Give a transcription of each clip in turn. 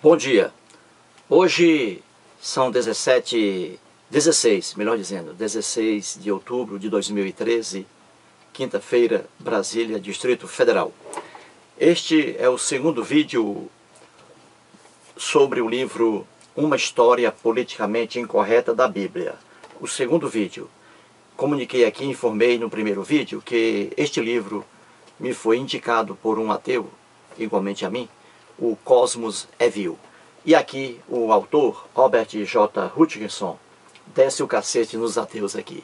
Bom dia. Hoje são 16 de outubro de 2013, quinta-feira, Brasília, Distrito Federal. Este é o segundo vídeo sobre o livro Uma História Politicamente Incorreta da Bíblia. O segundo vídeo. Comuniquei aqui, informei no primeiro vídeo que este livro me foi indicado por um ateu, igualmente a mim, o Cosmos é Vil. E aqui o autor, Robert J. Hutchinson, desce o cacete nos ateus aqui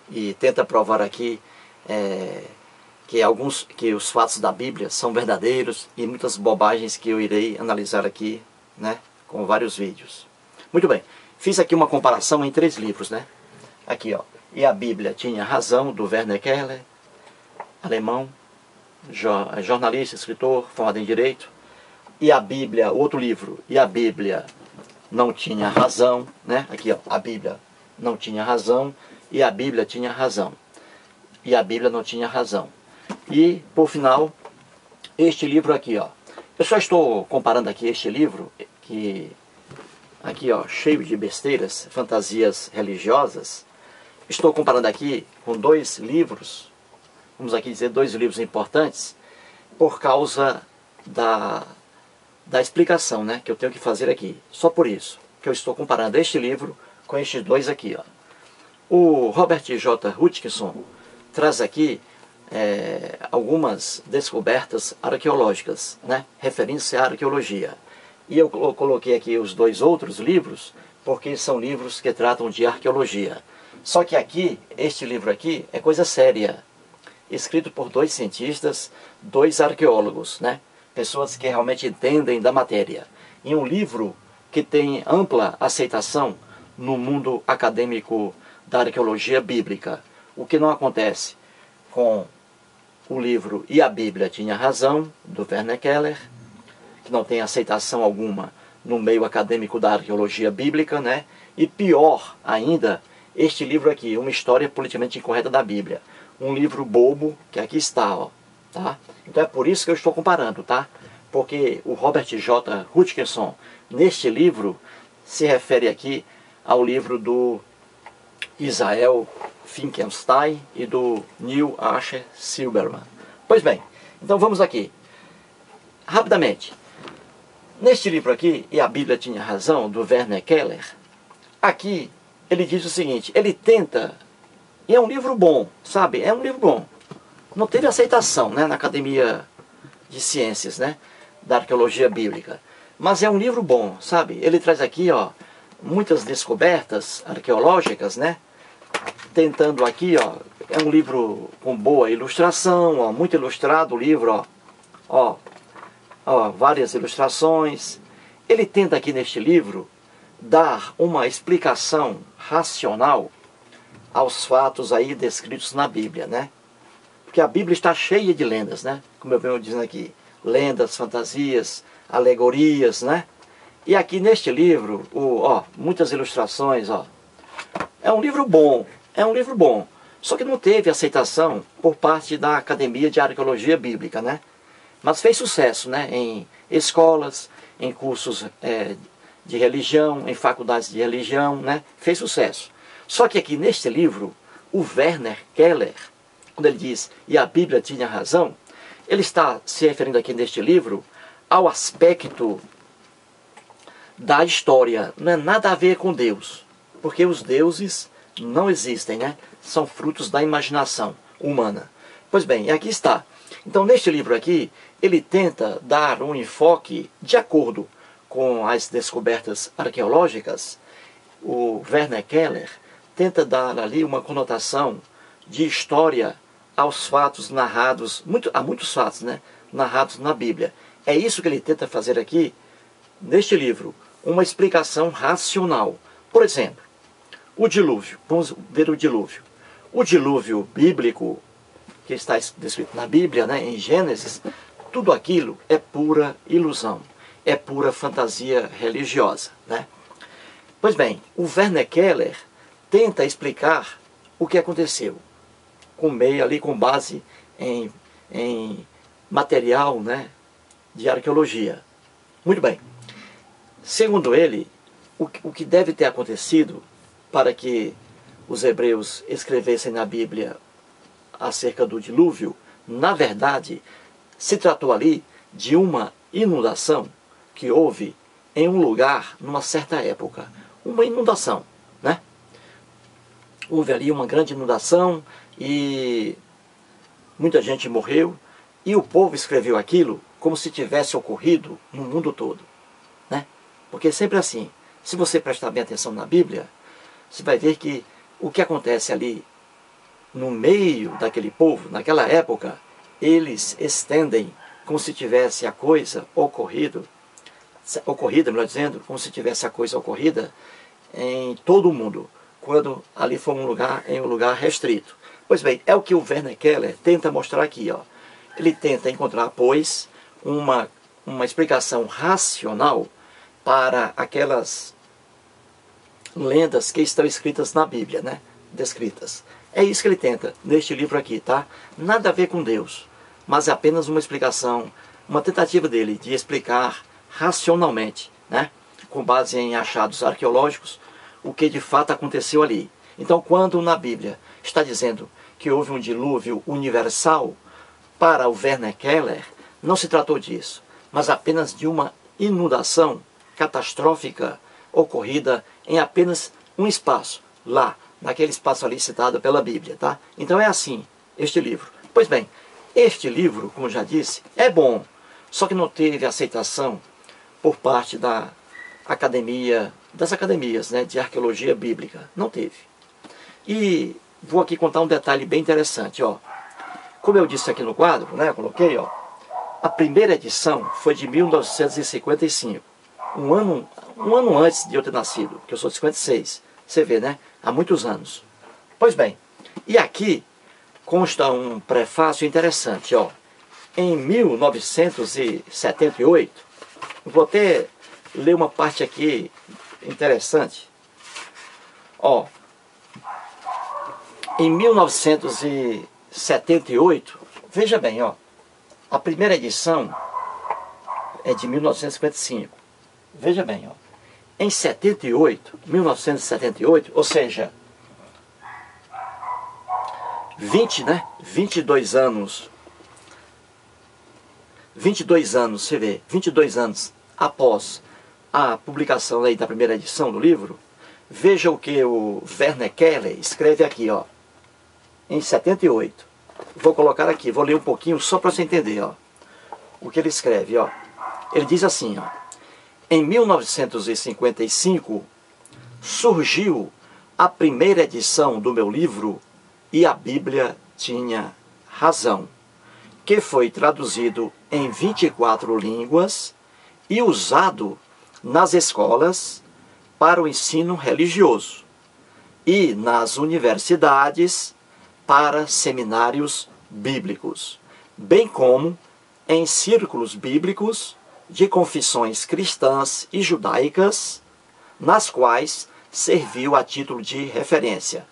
e tenta provar aqui que os fatos da Bíblia são verdadeiros e muitas bobagens que eu irei analisar aqui, né, com vários vídeos. Muito bem, fiz aqui uma comparação em 3 livros, né? Aqui, ó. E a Bíblia tinha razão, do Werner Keller, alemão, jornalista, escritor, formado em Direito. E a Bíblia, outro livro, e a Bíblia não tinha razão, né? Aqui, ó, a Bíblia não tinha razão, e a Bíblia tinha razão. E a Bíblia não tinha razão. E, por final, este livro aqui, ó. Eu só estou comparando aqui este livro, que aqui, ó, cheio de besteiras, fantasias religiosas. Estou comparando aqui com 2 livros, vamos aqui dizer 2 livros importantes, por causa da explicação, né, que eu tenho que fazer aqui. Só por isso que eu estou comparando este livro com estes 2 aqui, ó. O Robert J. Hutchinson traz aqui algumas descobertas arqueológicas, né, referindo-se à arqueologia. E eu coloquei aqui os 2 outros livros, porque são livros que tratam de arqueologia. Só que aqui, este livro aqui, é coisa séria. Escrito por 2 cientistas, 2 arqueólogos, né? Pessoas que realmente entendem da matéria. E um livro que tem ampla aceitação no mundo acadêmico da arqueologia bíblica. O que não acontece com o livro E a Bíblia Tinha Razão, do Werner Keller, que não tem aceitação alguma no meio acadêmico da arqueologia bíblica, né? E pior ainda, este livro aqui, Uma História Politicamente Incorreta da Bíblia. Um livro bobo, que aqui está, ó, tá? Então é por isso que eu estou comparando, tá? Porque o Robert J. Hutchinson, neste livro, se refere aqui ao livro do Israel Finkelstein e do Neil Asher Silberman. Pois bem, então vamos aqui. Rapidamente. Neste livro aqui, E a Bíblia Tinha Razão, do Werner Keller, aqui ele diz o seguinte, ele tenta, e é um livro bom, sabe? É um livro bom. Não teve aceitação, né, na Academia de Ciências, né, da Arqueologia Bíblica. Mas é um livro bom, sabe? Ele traz aqui, ó, muitas descobertas arqueológicas, né? Tentando aqui, ó, é um livro com boa ilustração, ó, muito ilustrado o livro, ó, várias ilustrações. Ele tenta aqui neste livro dar uma explicação racional aos fatos aí descritos na Bíblia, né? Porque a Bíblia está cheia de lendas, né? Como eu venho dizendo aqui, lendas, fantasias, alegorias, né? E aqui neste livro, muitas ilustrações, ó. É um livro bom, Só que não teve aceitação por parte da Academia de Arqueologia Bíblica, né? Mas fez sucesso, né? Em escolas, em cursos de religião, em faculdades de religião, né? Fez sucesso. Só que aqui neste livro, o Werner Keller, quando ele diz, e a Bíblia tinha razão, ele está se referindo aqui neste livro ao aspecto da história. Não é nada a ver com Deus, porque os deuses não existem, né? São frutos da imaginação humana. Pois bem, aqui está. Então neste livro aqui, ele tenta dar um enfoque de acordo com as descobertas arqueológicas. O Werner Keller tenta dar ali uma conotação de história aos fatos narrados, há muitos fatos, né, narrados na Bíblia. É isso que ele tenta fazer aqui, neste livro, uma explicação racional. Por exemplo, o dilúvio. Vamos ver o dilúvio. O dilúvio bíblico, que está descrito na Bíblia, né, em Gênesis, tudo aquilo é pura ilusão, é pura fantasia religiosa, né? Pois bem, o Werner Keller tenta explicar o que aconteceu, com base em material, né, de arqueologia. Muito bem. Segundo ele, o que deve ter acontecido para que os hebreus escrevessem na Bíblia acerca do dilúvio, na verdade, se tratou ali de uma inundação que houve em um lugar numa certa época. Uma inundação, né? Houve ali uma grande inundação e muita gente morreu, e o povo escreveu aquilo como se tivesse ocorrido no mundo todo, né? Porque é sempre assim, se você prestar bem atenção na Bíblia, você vai ver que o que acontece ali no meio daquele povo, naquela época, eles estendem como se tivesse a coisa ocorrida, melhor dizendo, como se tivesse a coisa ocorrida em todo o mundo, quando ali foi em um lugar restrito. Pois bem, é o que o Werner Keller tenta mostrar aqui, ó. Ele tenta encontrar, pois, uma explicação racional para aquelas lendas que estão escritas na Bíblia, né? Descritas. É isso que ele tenta neste livro aqui, tá? Nada a ver com Deus, mas é apenas uma explicação, uma tentativa dele de explicar racionalmente, né? Com base em achados arqueológicos, o que de fato aconteceu ali. Então, quando na Bíblia está dizendo que houve um dilúvio universal, para o Werner Keller, não se tratou disso, mas apenas de uma inundação catastrófica ocorrida em apenas um espaço, lá, naquele espaço ali citado pela Bíblia, tá? Então é assim, este livro. Pois bem, este livro, como já disse, é bom, só que não teve aceitação por parte das academias, né, de arqueologia bíblica. Não teve. E vou aqui contar um detalhe bem interessante, ó. Como eu disse aqui no quadro, né, eu coloquei, ó, a primeira edição foi de 1955, um ano antes de eu ter nascido, que eu sou de 56, você vê, né, há muitos anos. Pois bem, e aqui consta um prefácio interessante, ó, em 1978, vou até ler uma parte aqui interessante, ó, em 1978, veja bem, ó, a primeira edição é de 1955. Veja bem, ó, em 1978, ou seja, 22 anos, você vê, 22 anos após a publicação aí da primeira edição do livro, veja o que o Werner Keller escreve aqui, ó. Em 78, vou colocar aqui, vou ler um pouquinho só para você entender, ó, o que ele escreve, ó. Ele diz assim, ó, em 1955 surgiu a primeira edição do meu livro E a Bíblia Tinha Razão, que foi traduzido em 24 línguas e usado nas escolas para o ensino religioso e nas universidades para seminários bíblicos, bem como em círculos bíblicos de confissões cristãs e judaicas, nas quais serviu a título de referência.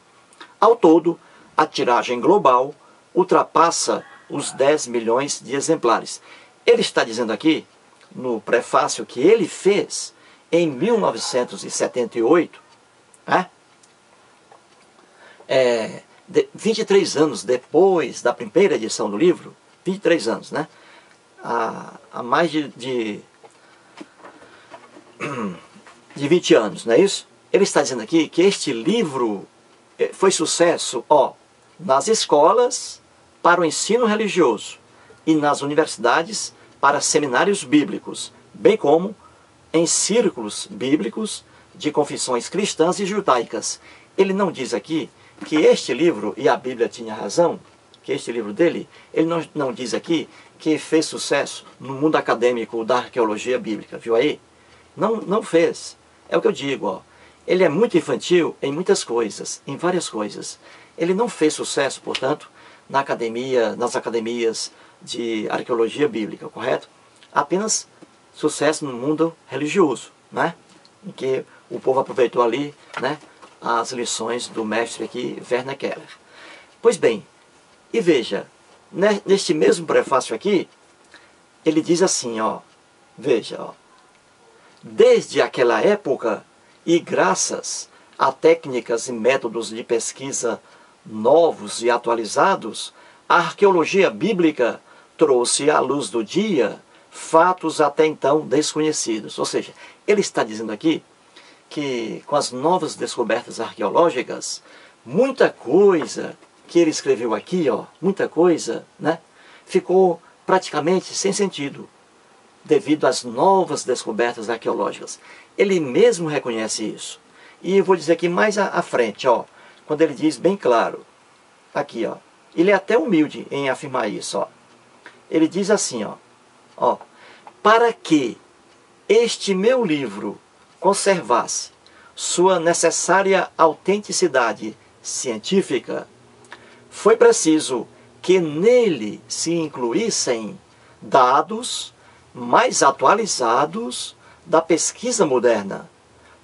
Ao todo, a tiragem global ultrapassa os 10 milhões de exemplares. Ele está dizendo aqui, no prefácio que ele fez em 1978, né? 23 anos depois da primeira edição do livro, 23 anos, né? Há mais de 20 anos, não é isso? Ele está dizendo aqui que este livro foi sucesso, ó, nas escolas para o ensino religioso e nas universidades para seminários bíblicos, bem como em círculos bíblicos de confissões cristãs e judaicas. Ele não diz aqui que este livro, E a Bíblia Tinha Razão, que este livro dele, ele não diz aqui que fez sucesso no mundo acadêmico da arqueologia bíblica, viu aí? Não fez. É o que eu digo, ó. Ele é muito infantil em muitas coisas, em várias coisas. Ele não fez sucesso, portanto, nas academias de arqueologia bíblica, correto? Apenas sucesso no mundo religioso, né? Em que o povo aproveitou ali, né, as lições do mestre aqui, Werner Keller. Pois bem, e veja, neste mesmo prefácio aqui, ele diz assim, ó, veja, ó, desde aquela época, e graças a técnicas e métodos de pesquisa novos e atualizados, a arqueologia bíblica trouxe à luz do dia fatos até então desconhecidos. Ou seja, ele está dizendo aqui que com as novas descobertas arqueológicas, muita coisa que ele escreveu aqui, muita coisa, né, ficou praticamente sem sentido, devido às novas descobertas arqueológicas. Ele mesmo reconhece isso. E eu vou dizer aqui mais à frente, quando ele diz bem claro, aqui, ele é até humilde em afirmar isso, Ele diz assim, para que este meu livro conservasse sua necessária autenticidade científica, foi preciso que nele se incluíssem dados mais atualizados da pesquisa moderna,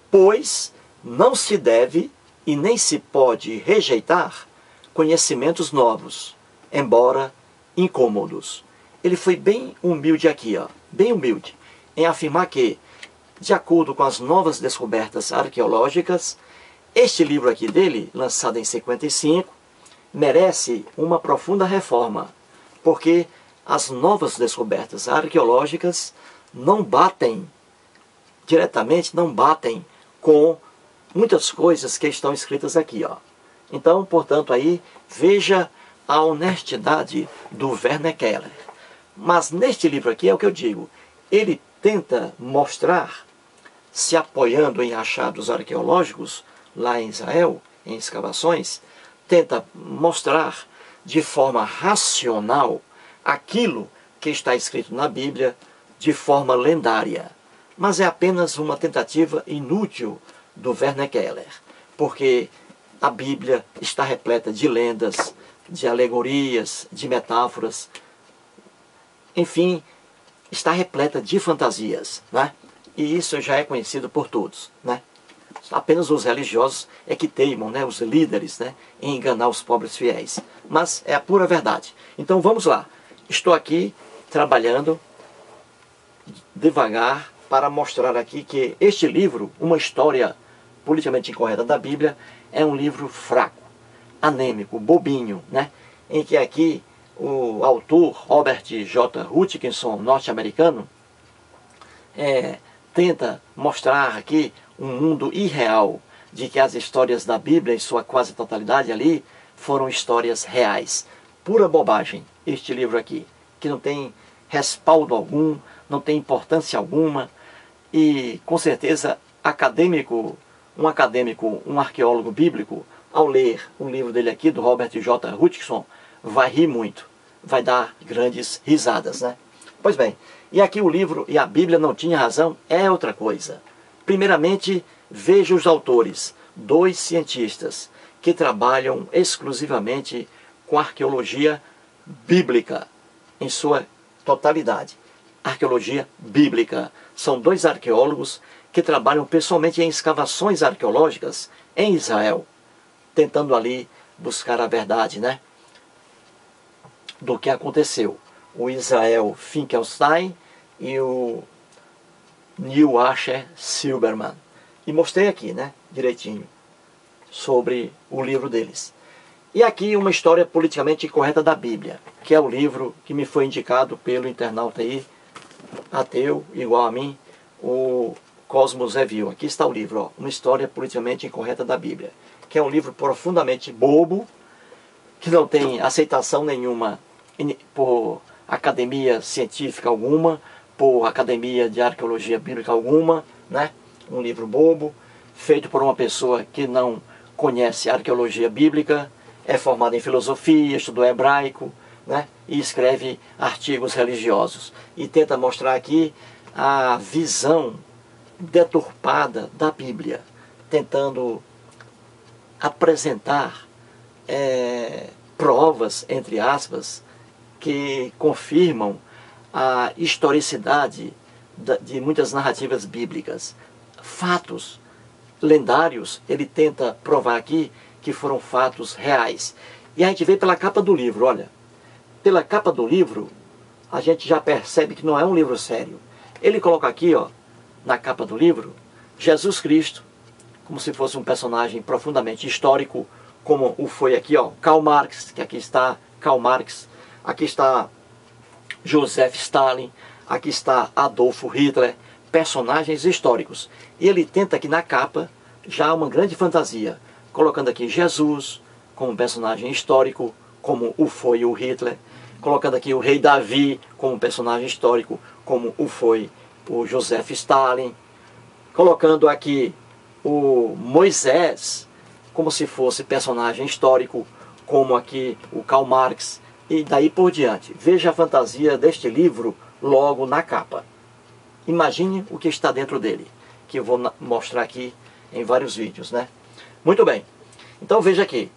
pois não se deve e nem se pode rejeitar conhecimentos novos, embora incômodos. Ele foi bem humilde aqui, bem humilde, em afirmar que, de acordo com as novas descobertas arqueológicas, este livro aqui dele, lançado em 55, merece uma profunda reforma, porque as novas descobertas arqueológicas não batem, diretamente não batem com muitas coisas que estão escritas aqui, Então, portanto, aí, veja a honestidade do Werner Keller. Mas neste livro aqui é o que eu digo, ele tenta mostrar, se apoiando em achados arqueológicos, lá em Israel, em escavações, tenta mostrar de forma racional aquilo que está escrito na Bíblia de forma lendária. Mas é apenas uma tentativa inútil do Werner Keller, porque a Bíblia está repleta de lendas, de alegorias, de metáforas, enfim, está repleta de fantasias, né? E isso já é conhecido por todos, né? Apenas os religiosos é que teimam, né, os líderes, né, em enganar os pobres fiéis. Mas é a pura verdade. Então vamos lá. Estou aqui trabalhando devagar para mostrar aqui que este livro, Uma História Politicamente Incorreta da Bíblia, é um livro fraco, anêmico, bobinho, né? Em que aqui o autor Robert J. Hutchinson, norte-americano, tenta mostrar aqui um mundo irreal, de que as histórias da Bíblia, em sua quase totalidade ali, foram histórias reais. Pura bobagem, este livro aqui, que não tem respaldo algum, não tem importância alguma, e com certeza um arqueólogo bíblico, ao ler um livro dele aqui, do Robert J. Hutchinson, vai rir muito, vai dar grandes risadas, né? Pois bem, e aqui o livro e a Bíblia não tinha razão é outra coisa. Primeiramente, veja os autores, 2 cientistas que trabalham exclusivamente com arqueologia bíblica em sua totalidade. Arqueologia bíblica. São 2 arqueólogos que trabalham pessoalmente em escavações arqueológicas em Israel, tentando ali buscar a verdade, né, do que aconteceu. O Israel Finkelstein e o Neil Asher Silberman. E mostrei aqui, né, direitinho, sobre o livro deles. E aqui uma história politicamente incorreta da Bíblia, que é o livro que me foi indicado pelo internauta aí, ateu, igual a mim, o Cosmos Review. Aqui está o livro, Uma História Politicamente Incorreta da Bíblia, que é um livro profundamente bobo, que não tem aceitação nenhuma por academia científica alguma, por academia de arqueologia bíblica alguma, né? Um livro bobo, feito por uma pessoa que não conhece arqueologia bíblica, é formada em filosofia, estudou hebraico, né? E escreve artigos religiosos. E tenta mostrar aqui a visão deturpada da Bíblia, tentando apresentar provas, entre aspas, que confirmam a historicidade de muitas narrativas bíblicas. Fatos lendários, ele tenta provar aqui que foram fatos reais. E a gente vê pela capa do livro, olha. Pela capa do livro, a gente já percebe que não é um livro sério. Ele coloca aqui, na capa do livro Jesus Cristo, como se fosse um personagem profundamente histórico, como o foi aqui, ó, Karl Marx, que aqui está Karl Marx, aqui está Joseph Stalin, aqui está Adolfo Hitler, personagens históricos. E ele tenta aqui na capa já uma grande fantasia, colocando aqui Jesus como personagem histórico, como o foi o Hitler, colocando aqui o rei Davi como personagem histórico, como o foi o Joseph Stalin, colocando aqui o Moisés como se fosse personagem histórico, como aqui o Karl Marx, e daí por diante. Veja a fantasia deste livro logo na capa. Imagine o que está dentro dele, que eu vou mostrar aqui em vários vídeos, né? Muito bem. Então veja aqui.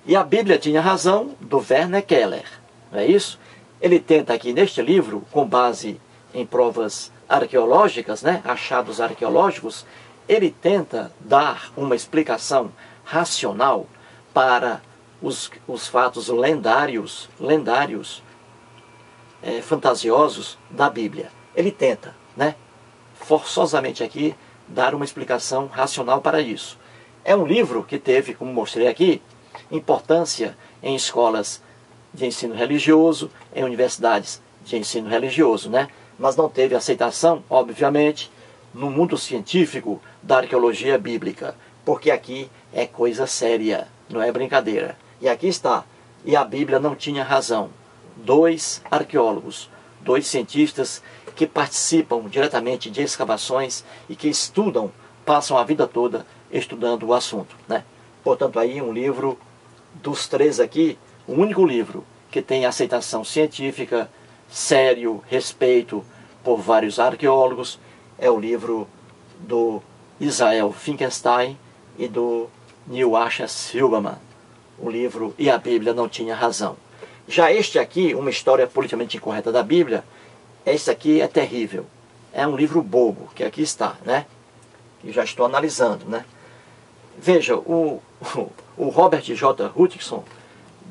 E a Bíblia tinha razão, do Werner Keller. Não é isso? Ele tenta aqui neste livro, com base em provas arqueológicas, né? Achados arqueológicos, ele tenta dar uma explicação racional para os fatos lendários, fantasiosos da Bíblia. Ele tenta, né, forçosamente aqui, dar uma explicação racional para isso. É um livro que teve, como mostrei aqui, importância em escolas de ensino religioso, em universidades de ensino religioso, né? Mas não teve aceitação, obviamente, no mundo científico da arqueologia bíblica, porque aqui é coisa séria, não é brincadeira. E aqui está, e a Bíblia não tinha razão. 2 arqueólogos, 2 cientistas que participam diretamente de escavações e que estudam, passam a vida toda estudando o assunto, né? Portanto, aí um livro dos 3 aqui, o único livro que tem aceitação científica, sério, respeito por vários arqueólogos, é o livro do Israel Finkelstein e do Neil Asher Silberman. O livro E a Bíblia Não Tinha Razão. Já este aqui, Uma História Politicamente Incorreta da Bíblia, esse aqui é terrível. É um livro bobo, que aqui está, né? Que já estou analisando, né? Veja, o Robert J. Hutchinson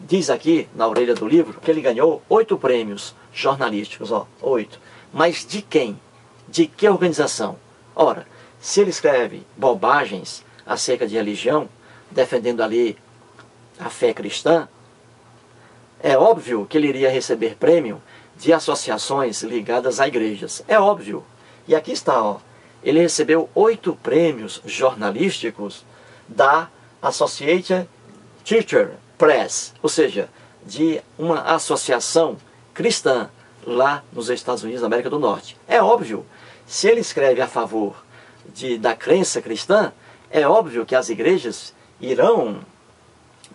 diz aqui, na orelha do livro, que ele ganhou 8 prêmios jornalísticos, ó, 8. Mas de quem? De que organização? Ora, se ele escreve bobagens acerca de religião, defendendo ali a fé cristã, é óbvio que ele iria receber prêmio de associações ligadas a igrejas. É óbvio. E aqui está, ó. Ele recebeu 8 prêmios jornalísticos da Associated Teacher Press, ou seja, de uma associação cristã lá nos Estados Unidos da América do Norte. É óbvio, se ele escreve a favor da crença cristã, é óbvio que as igrejas irão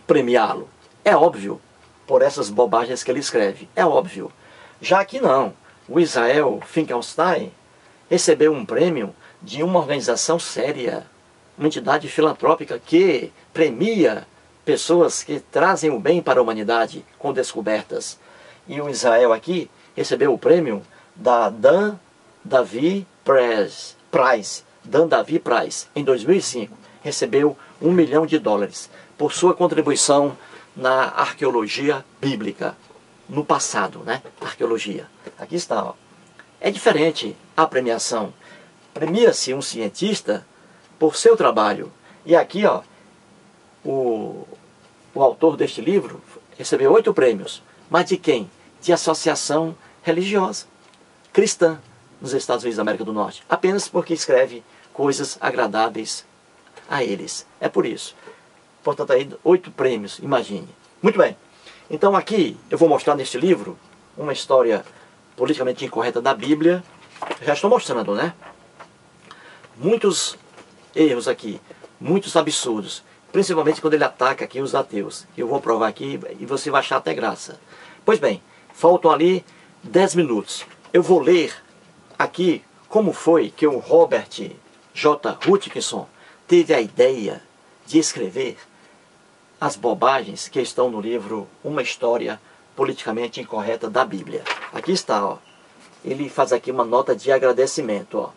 premiá-lo. É óbvio, por essas bobagens que ele escreve. É óbvio. Já aqui não. O Israel Finkelstein recebeu um prêmio de uma organização séria, uma entidade filantrópica que premia pessoas que trazem o bem para a humanidade com descobertas. E o Israel aqui recebeu o prêmio da Dan Davi Prize. Dan Davi Prize, em 2005, recebeu $1 milhão por sua contribuição na arqueologia bíblica, no passado, né? Arqueologia. Aqui está, ó. É diferente a premiação. Premia-se um cientista por seu trabalho. E aqui, ó, o autor deste livro recebeu 8 prêmios. Mas de quem? De associação religiosa, cristã, nos Estados Unidos da América do Norte. Apenas porque escreve coisas agradáveis a eles. É por isso. Portanto, aí 8 prêmios, imagine. Muito bem. Então aqui eu vou mostrar neste livro uma história politicamente incorreta da Bíblia. Já estou mostrando, né? Muitos erros aqui, muitos absurdos. Principalmente quando ele ataca aqui os ateus. Que eu vou provar aqui e você vai achar até graça. Pois bem, faltam ali 10 minutos. Eu vou ler aqui como foi que o Robert J. Hutchinson teve a ideia de escrever as bobagens que estão no livro Uma História Politicamente Incorreta da Bíblia. Aqui está, ó. Ele faz aqui uma nota de agradecimento, ó,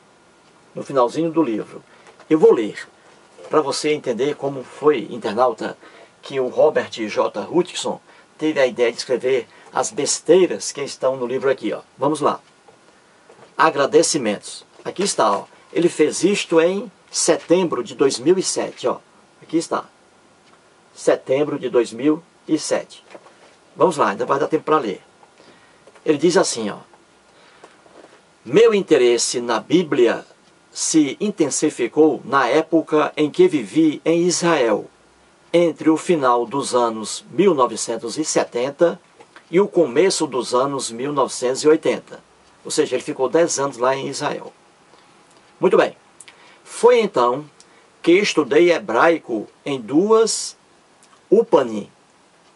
no finalzinho do livro. Eu vou ler, para você entender como foi, internauta, que o Robert J. Hutchinson teve a ideia de escrever as besteiras que estão no livro aqui, ó. Vamos lá. Agradecimentos. Aqui está, ó. Ele fez isto em setembro de 2007. Ó. Aqui está. Setembro de 2007. Vamos lá, ainda vai dar tempo para ler. Ele diz assim, ó. Meu interesse na Bíblia se intensificou na época em que vivi em Israel, entre o final dos anos 1970 e o começo dos anos 1980. Ou seja, ele ficou 10 anos lá em Israel. Muito bem. Foi então que estudei hebraico em duas UPANI,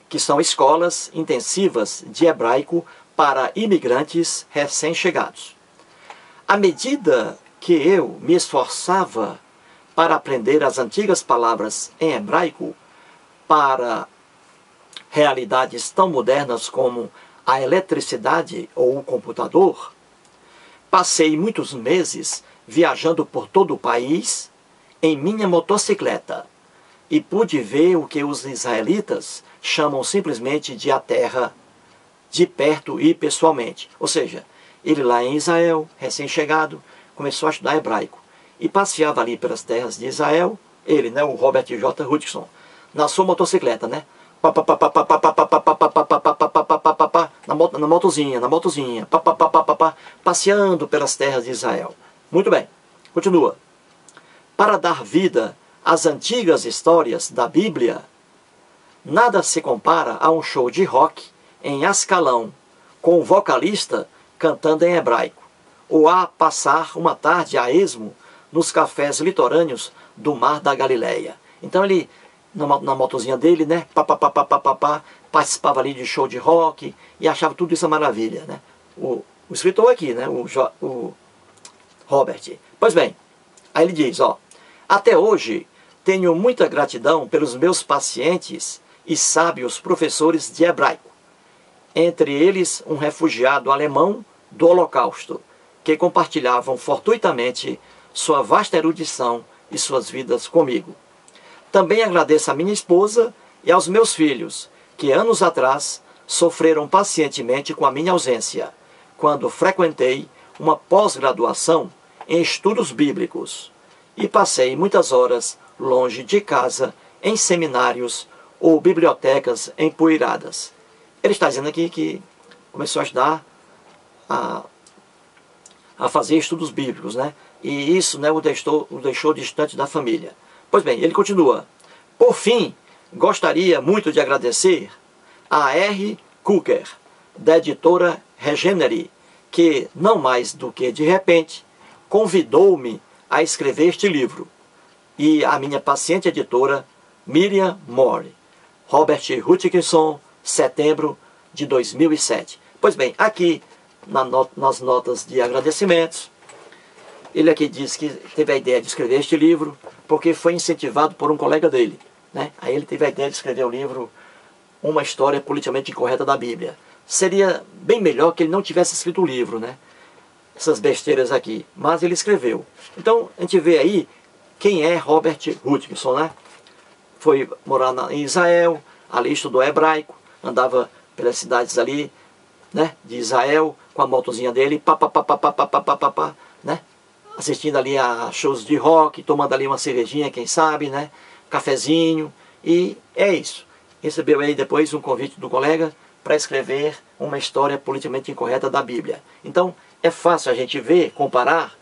que são escolas intensivas de hebraico para imigrantes recém-chegados. À medida que eu me esforçava para aprender as antigas palavras em hebraico para realidades tão modernas como a eletricidade ou o computador, passei muitos meses viajando por todo o país em minha motocicleta e pude ver o que os israelitas chamam simplesmente de a terra, de perto e pessoalmente. Ou seja, ele lá em Israel, recém-chegado, começou a estudar hebraico e passeava ali pelas terras de Israel, ele, né, o Robert J. Hutchinson, na sua motocicleta, né? Na motozinha, passeando pelas terras de Israel. Muito bem, continua. Para dar vida às antigas histórias da Bíblia, nada se compara a um show de rock em Ascalão, com o vocalista cantando em hebraico, ou a passar uma tarde a esmo nos cafés litorâneos do Mar da Galileia. Então ele, na motozinha dele, né, participava ali de show de rock e achava tudo isso uma maravilha, né? O escritor aqui, né, o Robert. Pois bem, aí ele diz, ó, até hoje tenho muita gratidão pelos meus pacientes e sábios professores de hebraico, entre eles um refugiado alemão do Holocausto, que compartilhavam fortuitamente sua vasta erudição e suas vidas comigo. Também agradeço à minha esposa e aos meus filhos, que anos atrás sofreram pacientemente com a minha ausência, quando frequentei uma pós-graduação em estudos bíblicos e passei muitas horas longe de casa, em seminários ou bibliotecas empoeiradas. Ele está dizendo aqui que começou a estudar, a fazer estudos bíblicos, né? E isso, né, o deixou distante da família. Pois bem, ele continua. Por fim, gostaria muito de agradecer a R. Cooker, da editora Regenere, que, não mais do que de repente, convidou-me a escrever este livro, e a minha paciente editora Miriam Moore. Robert Hutchinson, setembro de 2007. Pois bem, aqui nas notas de agradecimentos, ele aqui diz que teve a ideia de escrever este livro porque foi incentivado por um colega dele, né? Aí ele teve a ideia de escrever o livro Uma História Politicamente Incorreta da Bíblia. Seria bem melhor que ele não tivesse escrito o livro, né? Essas besteiras aqui, mas ele escreveu. Então a gente vê aí quem é Robert Hutchinson, né? Foi morar em Israel, ali estudou hebraico, andava pelas cidades ali, né, de Israel, com a motozinha dele, né, assistindo ali a shows de rock, tomando ali uma cervejinha, quem sabe, né, cafezinho, e é isso. Recebeu aí depois um convite do colega para escrever uma história politicamente incorreta da Bíblia. Então, é fácil a gente ver, comparar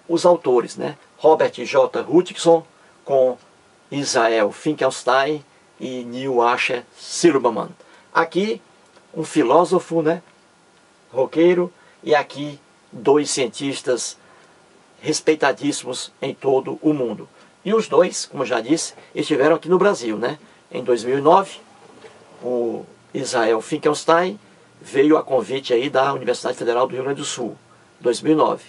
os autores, né, Robert J. Hutchinson com Israel Finkelstein e Neil Asher Silberman. Aqui um filósofo, né, roqueiro, e aqui dois cientistas respeitadíssimos em todo o mundo. E os dois, como eu já disse, estiveram aqui no Brasil, né? Em 2009, o Israel Finkelstein veio a convite aí da Universidade Federal do Rio Grande do Sul, 2009.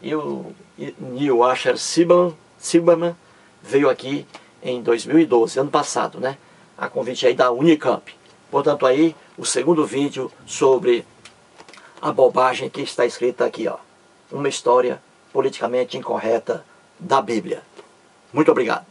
E o Neil Asher Silberman veio aqui em 2012, ano passado, né? A convite aí da Unicamp. Portanto, aí o segundo vídeo sobre a bobagem que está escrita aqui, ó. Uma história politicamente incorreta da Bíblia. Muito obrigado.